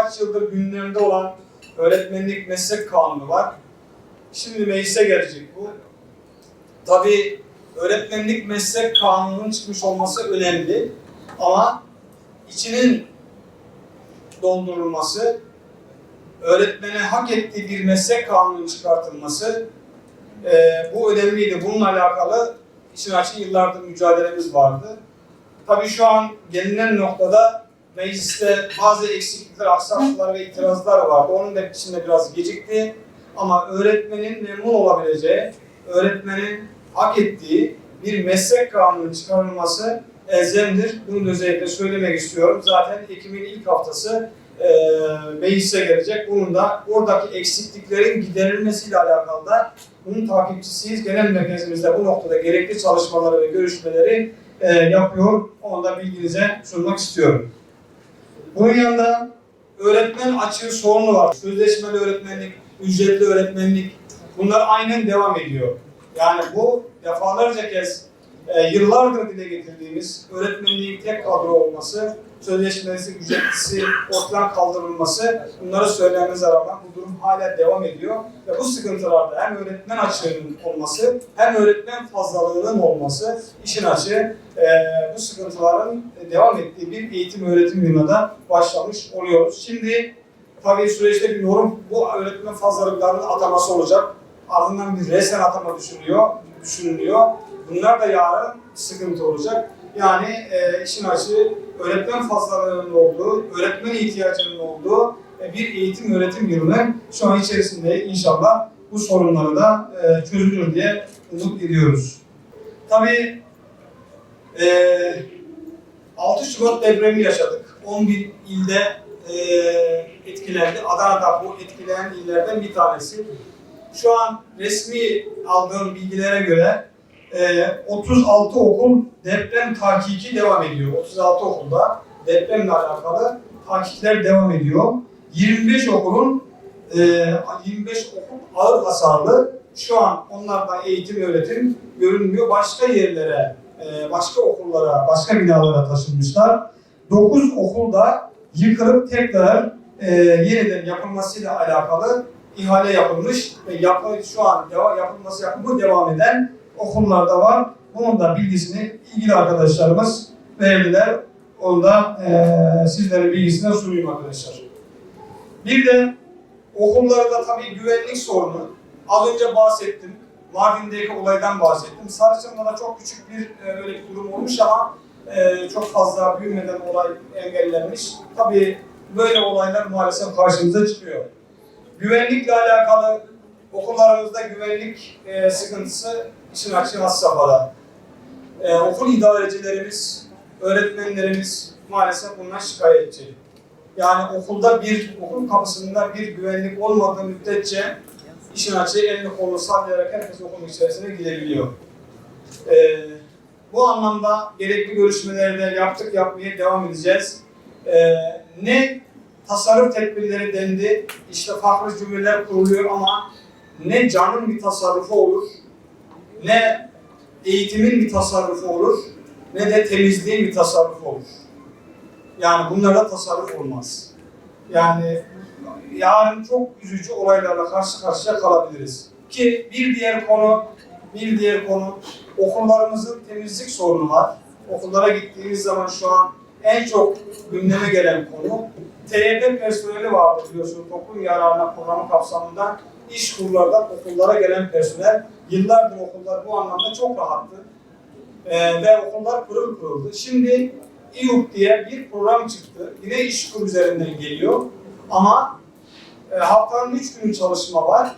kaç yıldır gündemde olan öğretmenlik meslek kanunu var. Şimdi meclise gelecek bu. Tabii öğretmenlik meslek kanununun çıkmış olması önemli ama içinin doldurulması, öğretmene hak ettiği bir meslek kanunun çıkartılması bu önemliydi. Bununla alakalı işin açığı yıllardır mücadelemiz vardı. Tabii şu an gelinen noktada mecliste bazı eksiklikler, aksaklıklar ve itirazlar vardı. Onun da içinde biraz gecikti. Ama öğretmenin memnun olabileceği, öğretmenin hak ettiği bir meslek kanunun çıkarılması elzemdir. Bunu da özellikle söylemek istiyorum. Zaten Ekim'in ilk haftası meclise gelecek. Bunun da oradaki eksikliklerin giderilmesiyle alakalı da bunun takipçisiyiz. Genel merkezimizde bu noktada gerekli çalışmaları ve görüşmeleri yapıyor. Onu da bilginize sunmak istiyorum. Bunun yanında öğretmen açığı sorunu var. Sözleşmeli öğretmenlik, ücretli öğretmenlik bunlar aynen devam ediyor. Yani bu defalarca kez yıllardır dile getirdiğimiz öğretmenliğin tek kadro olması, sözleşmesi, ücretlisi ortadan kaldırılması, bunları söylememize rağmen bu durum hala devam ediyor. Ve bu sıkıntılarda hem öğretmen açığının olması, hem öğretmen fazlalığının olması, işin açığı bu sıkıntıların devam ettiği bir eğitim öğretim yılına da başlamış oluyoruz. Şimdi tabii süreçte bir yorum, bu öğretmen fazlalıklarının ataması olacak. Ardından bir resen atama düşünülüyor. Bunlar da yarın sıkıntı olacak. Yani işin açığı öğretmen fazlalığının olduğu, öğretmen ihtiyacının olduğu bir eğitim öğretim yılının şu an içerisinde inşallah bu sorunları da çözülür diye umut ediyoruz. Tabii 6 Şubat depremi yaşadık. 11 ilde etkilendi. Adana'da bu etkilenen illerden bir tanesi. Şu an resmi aldığım bilgilere göre 36 okul deprem tahkiki devam ediyor. 36 okulda depremle alakalı tahkikler devam ediyor. 25 okul ağır hasarlı. Şu an onlardan eğitim öğretim görünmüyor. Başka yerlere, başka okullara, başka binalara taşınmışlar. 9 okulda yıkılıp tekrar yeniden yapılmasıyla alakalı ihale yapılmış ve şu an yapımı devam eden okullarda var. Bunun da bilgisini ilgili arkadaşlarımız verdiler. Onu da sizlerin bilgisine sunayım arkadaşlar. Bir de okullarda tabii güvenlik sorunu. Az önce bahsettim. Mardin'deki olaydan bahsettim. Sarıçam'da da çok küçük bir öyle bir durum olmuş ama çok fazla büyümeden olay engellenmiş. Tabii böyle olaylar maalesef karşımıza çıkıyor. Güvenlikle alakalı okullarımızda güvenlik sıkıntısı işin açığı has safhada. Okul idarecilerimiz, öğretmenlerimiz maalesef bundan şikayetçi. Yani okul kapısında bir güvenlik olmadığı müddetçe işin açığı elini kolunu sallayarak herkes okulun içerisine gidebiliyor. Bu anlamda gerekli görüşmeleri de yapmaya devam edeceğiz. Ne tasarruf tedbirleri dendi, işte farklı cümleler kuruluyor ama ne canın bir tasarrufu olur, ne eğitimin bir tasarrufu olur, ne de temizliğin bir tasarrufu olur. Yani bunlarda tasarruf olmaz. Yani yarın çok üzücü olaylarla karşı karşıya kalabiliriz. Ki bir diğer konu okullarımızın temizlik sorunu var. Okullara gittiğimiz zaman şu an en çok gündeme gelen konu TYT personeli vardı biliyorsunuz. Toplum yararına programı kapsamında iş kurlardan okullara gelen personel. Yıllardır okullar bu anlamda çok rahattı. Ve okullar pırıl pırıldı. Şimdi İYUK diye bir program çıktı. Yine iş kur üzerinden geliyor. Ama haftanın 3 günü çalışma var.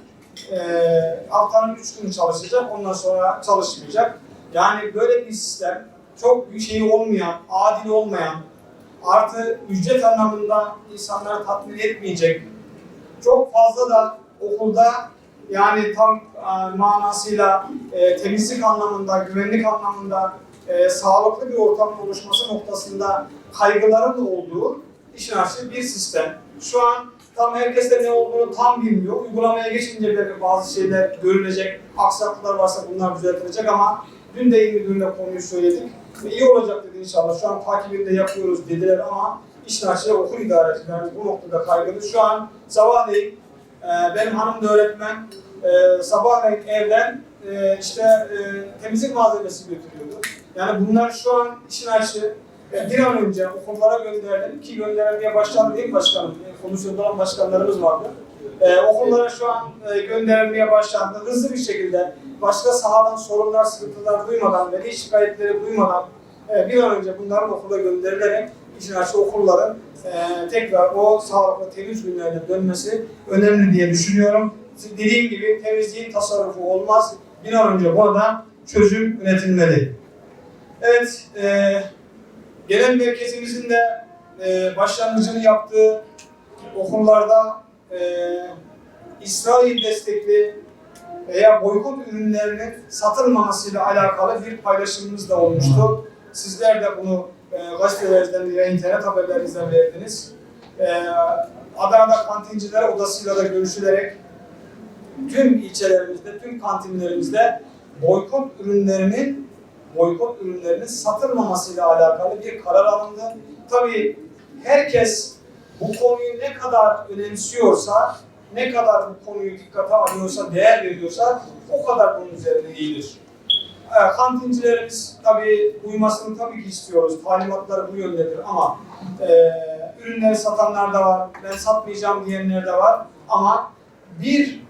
Haftanın 3 günü çalışacak, ondan sonra çalışmayacak. Yani böyle bir sistem çok bir şey olmayan, adil olmayan, artı ücret anlamında insanları tatmin etmeyecek. Çok fazla da okulda yani tam manasıyla temizlik anlamında, güvenlik anlamında sağlıklı bir ortamın oluşması noktasında kaygıların olduğu işin açığı bir sistem. Şu an tam herkes de ne olduğunu tam bilmiyor. Uygulamaya geçince belki bazı şeyler görülecek, aksaklıklar varsa bunlar düzeltilecek ama dün de konuyu söyledik. İyi olacak dedi inşallah. Şu an takibini de yapıyoruz dediler ama İşinatçı okul idarecilerimiz bu noktada kaygılı. Şu an sabahleyin benim hanım da öğretmen, sabahleyin evden temizlik malzemesi götürüyordu. Yani bunlar şu an İşinatçı bir an önce okullara gönderelim ki gönderilmeye başlandı değil mi başkanım? Komisyonda olan başkanlarımız vardı. Okullara şu an gönderilmeye başlandı. Hızlı bir şekilde başka sahadan sorunlar, sıkıntılar duymadan, veli şikayetleri duymadan bir an önce bunların okula gönderilerek İşinatçı okulların tekrar o sağlıklı temiz günlerine dönmesi önemli diye düşünüyorum. Dediğim gibi temizliğin tasarrufu olmaz. Bir an önce burada çözüm üretilmeli. Evet, genel merkezimizin de başlangıcını yaptığı okullarda İsrail destekli veya boykot ürünlerinin satılmamasıyla alakalı bir paylaşımımız da olmuştu. Sizler de bunu gazetelerinizden veya internet haberlerinizden verdiniz. Adana'da kantinciler odasıyla da görüşülerek tüm ilçelerimizde, tüm kantinlerimizde boykot ürünlerinin satılmamasıyla alakalı bir karar alındı. Tabii herkes bu konuyu ne kadar önemsiyorsa, ne kadar bu konuyu dikkate alıyorsa, değer veriyorsa o kadar bunun üzerine eğilir. Kantincilerimiz tabii uymasını tabii ki istiyoruz. Talimatları bu yöndedir ama ürünleri satanlar da var, ben satmayacağım diyenler de var ama bir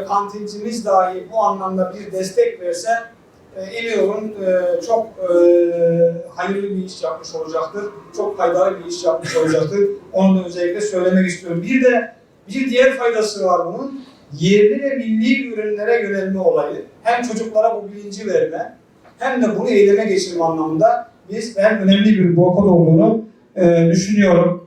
kantincimiz dahi bu anlamda bir destek verse emin olun çok hayırlı bir iş yapmış olacaktır. Çok faydalı bir iş yapmış olacaktır. Onu da özellikle söylemek istiyorum. Bir diğer faydası var bunun. Yerli ve milli ürünlere yönelme olayı. Hem çocuklara bu bilinci verme hem de bunu eyleme geçirme anlamında ben önemli bir boykot olduğunu düşünüyorum.